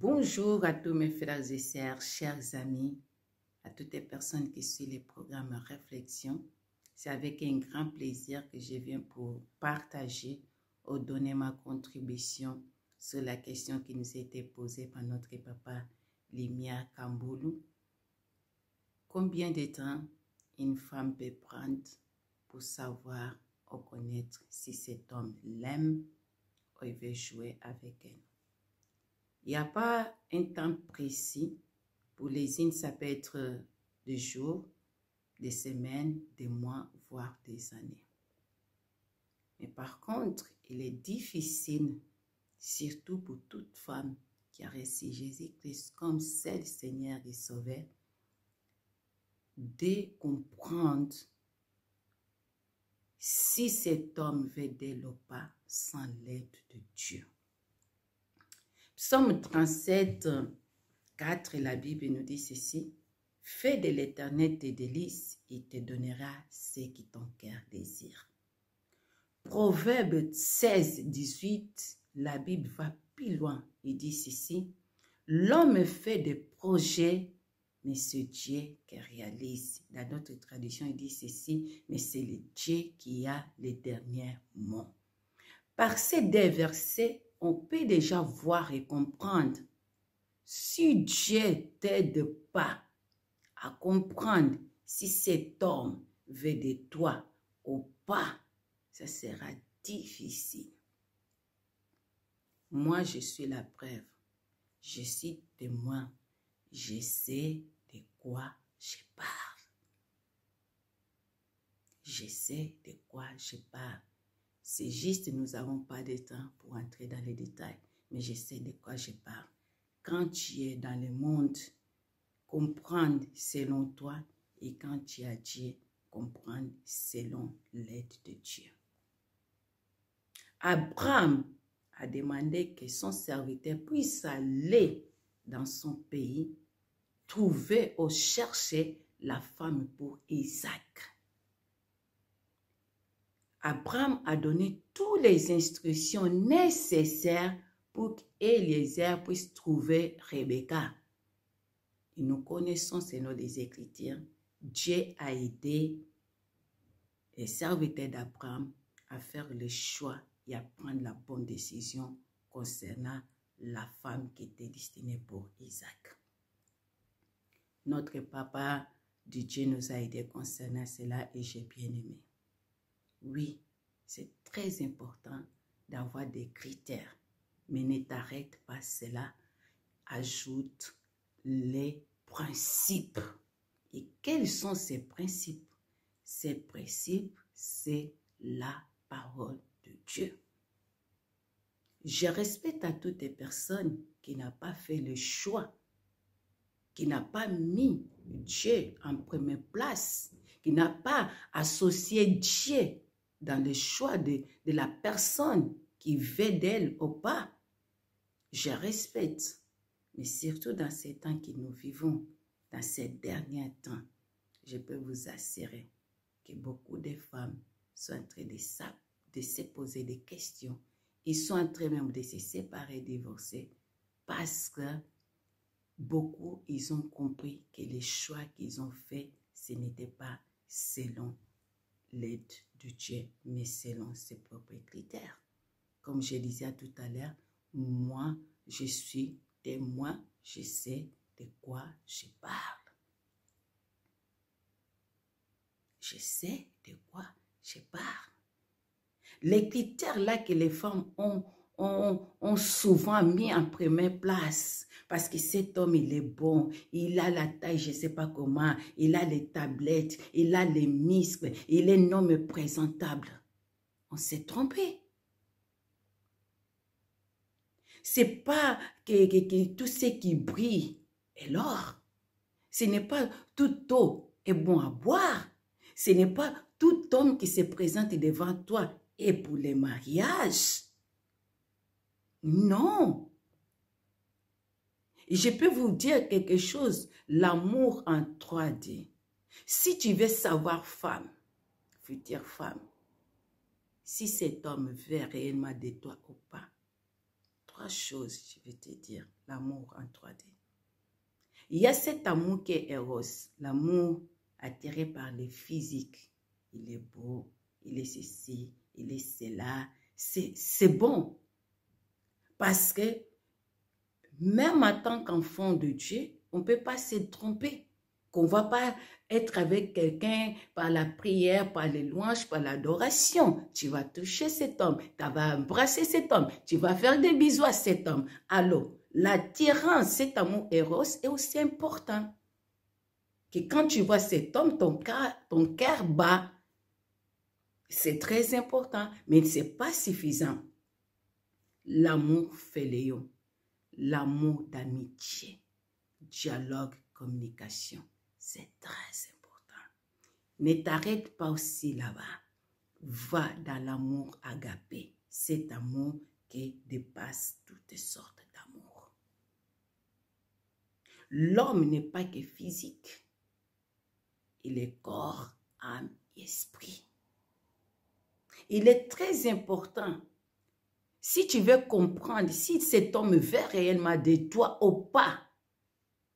Bonjour à tous mes frères et sœurs, chers amis, à toutes les personnes qui suivent les programmes Réflexion. C'est avec un grand plaisir que je viens pour partager ou donner ma contribution sur la question qui nous a été posée par notre papa Limia Kamboulou. Combien de temps une femme peut prendre pour savoir ou connaître si cet homme l'aime ou il veut jouer avec elle? Il n'y a pas un temps précis. Pour les unes, ça peut être des jours, des semaines, des mois, voire des années. Mais par contre, il est difficile, surtout pour toute femme qui a reçu Jésus-Christ comme seul Seigneur et Sauveur, de comprendre si cet homme veut d'elle ou pas sans l'aide de Dieu. Psaume 37, 4, la Bible nous dit ceci: « Fais de l'Éternel tes délices, il te donnera ce que ton cœur désire. » Proverbe 16, 18, la Bible va plus loin. Il dit ceci: « L'homme fait des projets, mais c'est Dieu qui réalise. » Dans notre tradition, il dit ceci: « Mais c'est le Dieu qui a les derniers mots. » Par ces deux versets, on peut déjà voir et comprendre. Si Dieu t'aide pas à comprendre si cet homme veut de toi ou pas, ça sera difficile. Moi, je suis la preuve. Je suis témoin. Je sais de quoi je parle. Je sais de quoi je parle. C'est juste, nous n'avons pas de temps pour entrer dans les détails, mais je sais de quoi je parle. Quand tu es dans le monde, comprendre selon toi, et quand tu as Dieu, comprendre selon l'aide de Dieu. Abraham a demandé que son serviteur puisse aller dans son pays, trouver ou chercher la femme pour Isaac. Abraham a donné toutes les instructions nécessaires pour qu'Eliezer puisse trouver Rebecca. Et nous connaissons selon les Écritures, Dieu a aidé les serviteurs d'Abraham à faire le choix et à prendre la bonne décision concernant la femme qui était destinée pour Isaac. Notre papa de Dieu nous a aidés concernant cela et j'ai bien aimé. Oui, c'est très important d'avoir des critères, mais ne t'arrête pas cela. Ajoute les principes. Et quels sont ces principes? Ces principes, c'est la parole de Dieu. Je respecte à toutes les personnes qui n'ont pas fait le choix, qui n'ont pas mis Dieu en première place, qui n'ont pas associé Dieu dans le choix de la personne qui veut d'elle ou pas. Je respecte, mais surtout dans ces temps que nous vivons, dans ces derniers temps, je peux vous assurer que beaucoup de femmes sont en train de se poser des questions. Ils sont en train même de se séparer, divorcer, parce que beaucoup, ils ont compris que les choix qu'ils ont faits, ce n'était pas selon l'aide de Dieu, mais selon ses propres critères. Comme je disais tout à l'heure, moi, je suis témoin, je sais de quoi je parle. Je sais de quoi je parle. Les critères là que les femmes ont souvent mis en première place, parce que cet homme, il est bon, il a la taille, je ne sais pas comment, il a les tablettes, il a les muscles, il est un homme présentable. On s'est trompé. C'est pas que tout ce qui brille est l'or. Ce n'est pas toute eau est bon à boire. Ce n'est pas tout homme qui se présente devant toi est pour les mariages. Non. Et je peux vous dire quelque chose, l'amour en 3D. Si tu veux savoir, femme, future femme, si cet homme veut réellement de toi ou pas, 3 choses, je vais te dire, l'amour en 3D. Il y a cet amour qui est Eros, l'amour attiré par le physique. Il est beau, il est ceci, il est cela. C'est bon. Parce que même en tant qu'enfant de Dieu, on ne peut pas se tromper. Qu'on ne va pas être avec quelqu'un par la prière, par les louanges, par l'adoration. Tu vas toucher cet homme, tu vas embrasser cet homme, tu vas faire des bisous à cet homme. Alors, l'attirance, cet amour Eros est aussi important. Que quand tu vois cet homme, ton cœur bat. C'est très important, mais ce n'est pas suffisant. L'amour filial, l'amour d'amitié, dialogue, communication. C'est très important. Ne t'arrête pas aussi là-bas. Va dans l'amour agapé. Cet amour qui dépasse toutes sortes d'amour. L'homme n'est pas que physique. Il est corps, âme, esprit. Il est très important. Si tu veux comprendre, si cet homme veut réellement de toi ou pas,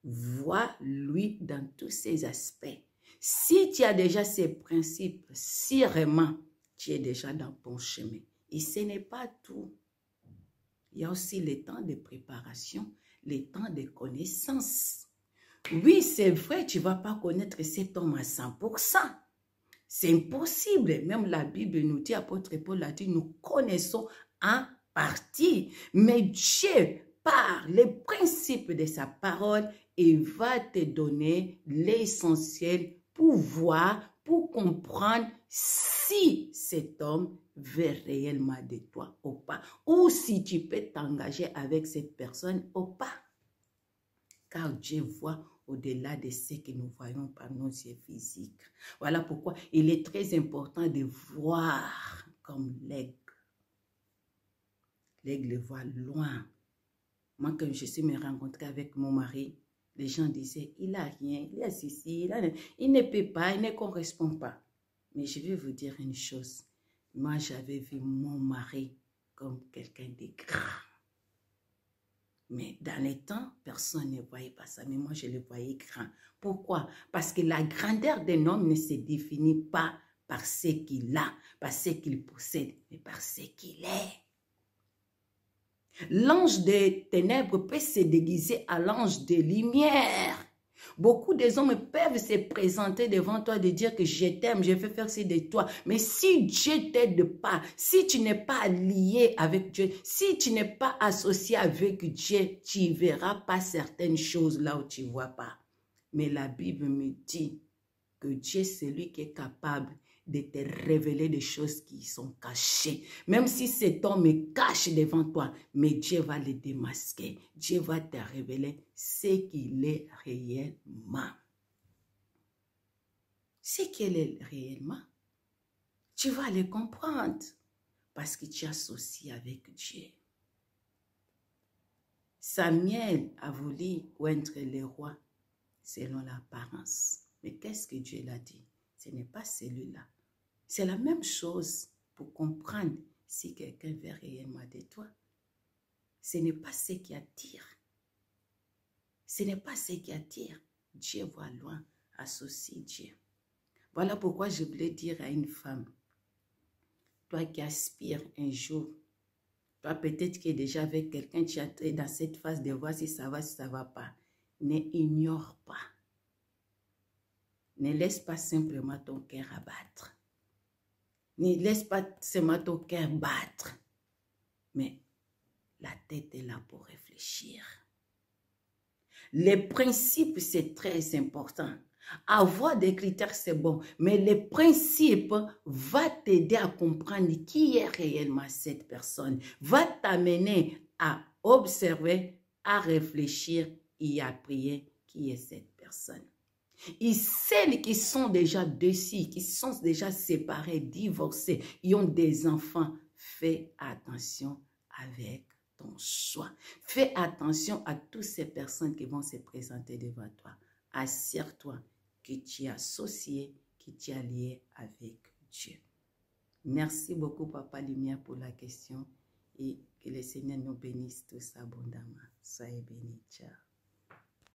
vois-lui dans tous ses aspects. Si tu as déjà ces principes, si vraiment tu es déjà dans ton chemin, et ce n'est pas tout. Il y a aussi le temps de préparation, le temps de connaissance. Oui, c'est vrai, tu ne vas pas connaître cet homme à 100%. C'est impossible. Même la Bible nous dit, apôtre Paul a dit, nous connaissons en partie. Mais Dieu, par les principes de sa parole, il va te donner l'essentiel pour voir, pour comprendre si cet homme veut réellement de toi ou pas. Ou si tu peux t'engager avec cette personne ou pas. Car Dieu voit au-delà de ce que nous voyons par nos yeux physiques. Voilà pourquoi il est très important de voir comme l'aigle. L'aigle voit loin. Moi, quand je suis me rencontrée avec mon mari, les gens disaient, il n'a rien, il a ceci, il ne peut pas, il ne correspond pas. Mais je vais vous dire une chose. Moi, j'avais vu mon mari comme quelqu'un de grand. Mais dans les temps, personne ne voyait pas ça. Mais moi, je le voyais grand. Pourquoi? Parce que la grandeur d'un homme ne se définit pas par ce qu'il a, par ce qu'il possède, mais par ce qu'il est. L'ange des ténèbres peut se déguiser à l'ange des lumières. Beaucoup des hommes peuvent se présenter devant toi de dire que je t'aime, je veux faire ci de toi. Mais si Dieu ne t'aide pas, si tu n'es pas lié avec Dieu, si tu n'es pas associé avec Dieu, tu ne verras pas certaines choses là où tu ne vois pas. Mais la Bible me dit que Dieu, c'est lui qui est capable de te révéler des choses qui sont cachées. Même si cet homme est caché devant toi, mais Dieu va le démasquer. Dieu va te révéler ce qu'il est réellement. Ce qu'il est réellement, tu vas le comprendre parce que tu es associé avec Dieu. Samuel a voulu être le roi selon l'apparence. Mais qu'est-ce que Dieu l'a dit? Ce n'est pas celui-là. C'est la même chose pour comprendre si quelqu'un veut réellement de toi. Ce n'est pas ce qui attire. Ce n'est pas ce qui attire. Dieu voit loin, associe Dieu. Voilà pourquoi je voulais dire à une femme, toi qui aspires un jour, toi peut-être qui es déjà avec quelqu'un, tu es dans cette phase de voir si ça va pas. Ne ignore pas. Ne laisse pas simplement ton cœur abattre. Ne laisse pas seulement ton cœur battre. Mais la tête est là pour réfléchir. Les principes, c'est très important. Avoir des critères, c'est bon. Mais les principes vont t'aider à comprendre qui est réellement cette personne. Va t'amener à observer, à réfléchir et à prier qui est cette personne. Et celles qui sont déjà déçues, qui sont déjà séparées, divorcées, qui ont des enfants, fais attention avec ton choix. Fais attention à toutes ces personnes qui vont se présenter devant toi. Assure-toi que tu es associé, que tu es lié avec Dieu. Merci beaucoup, Papa Lumière, pour la question et Que le Seigneur nous bénisse tous abondamment. Soyez bénis. Ciao.